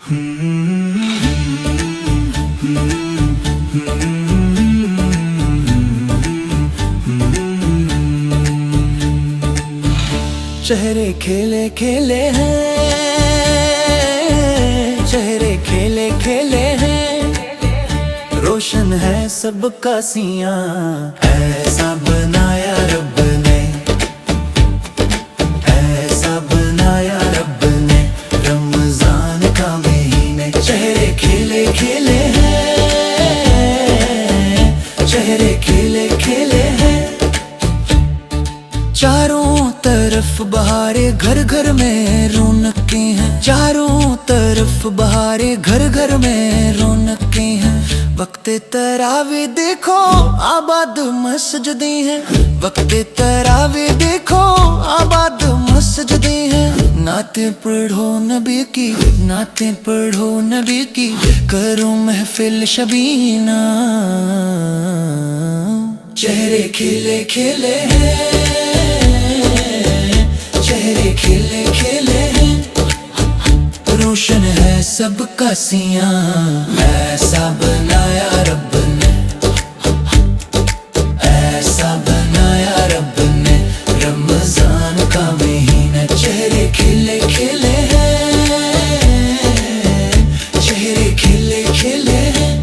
चेहरे खिले खिले हैं, चेहरे खिले खिले हैं, रोशन है सबका सियां, ऐसा बनाया रब ने, ऐसा बनाया रब ने रमजान का महीने। चेहरे खिले खिले हैं, चेहरे खिले खिले हैं, चारों तरफ बहारे, घर घर में रौनकें हैं, चारों तरफ बहारे, घर घर में रौनकें हैं। वक्ते तरावी देखो आबाद मस्जिदें हैं, वक्ते तरावी देखो आबाद मस्जिदें हैं। नाते पढ़ो नबी की, नाते पढ़ो नबी की, करो महफिल शबीना। चेहरे खिले खिले हैं, चेहरे खिले खिले हैं, रोशन है सबका सियां, ऐसा बनाया रब ने, ऐसा बनाया रब ने रमजान का महीना। चेहरे खिले खिले हैं, चेहरे खिले खिले हैं,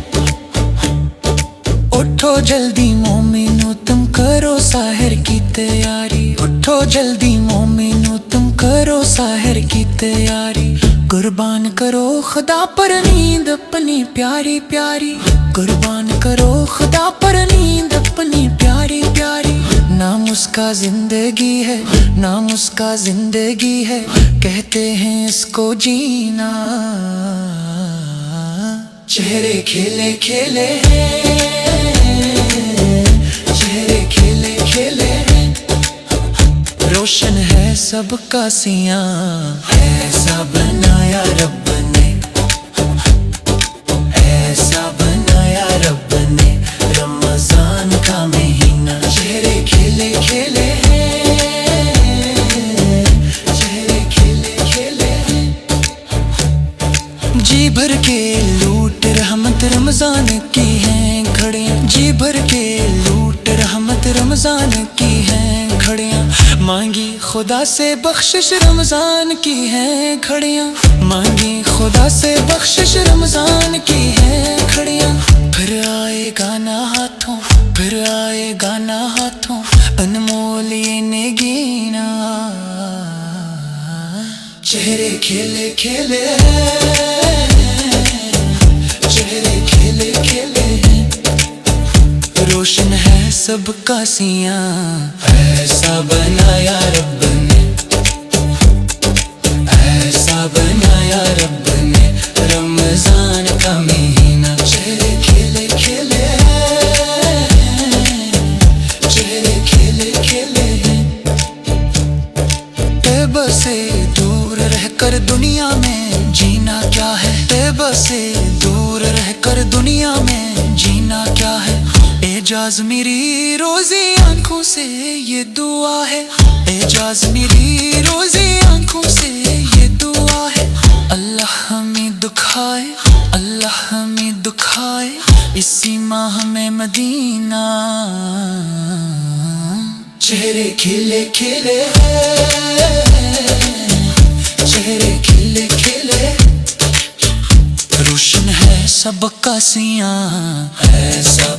उठो जल्दी मोमिनो तुम करो साहिर की तैयारी, उठो जल्दी मोमिनो तुम करो साहिर की तैयारी। कुर्बान करो खुदा पर नींद अपनी प्यारी प्यारी, कुर्बान करो खुदा पर नींद अपनी प्यारी प्यारी। नाम उसका जिंदगी है, नाम उसका जिंदगी है, कहते हैं इसको जीना। चेहरे खिले खिले हैं, चेहरे खिले खिले हैं, रोशन है सबका सियां, ऐसा बनाया रब ने, ऐसा बनाया रब ने रमजान का महीना। चेहरे खिले खिले हैं, चेहरे खिले खिले हैं, जी भर के लूट रहमत रमजान की हैं घड़ियां, जी भर के लूट रहमत रमजान की हैं घड़ियां। मांगी खुदा से बख्शिश रमजान की हैं घड़ियां, मांगी खुदा से बख्शिश रमजान की हैं घड़ियां। फिर आए गाना हाथों, फिर आए गाना हाथों, अनमोल ये नगीना। चेहरे खिले खिले हैं, चेहरे खिले खिले हैं, रोशन है सबका सियां, ऐसा बनाया रब ने, ऐसा बनाया रब ने रमजान का महीना। चेहरे खिले खिले हैं, चेहरे खिले खिले हैं, तैबा से दूर रहकर दुनिया में जीना क्या है, तैबा से दूर रहकर दुनिया में जीना क्या है। एजाज मेरी रोजी आंखों से ये दुआ है, एजाज मेरी रोजी आंखों से ये दुआ है। अल्लाह हमें दुखाए, अल्लाह हमें दुखाए, इसी माह में मदीना। चेहरे खिले खिले हैं, चेहरे खिले खिले, रोशन है सबका सियां, ऐसा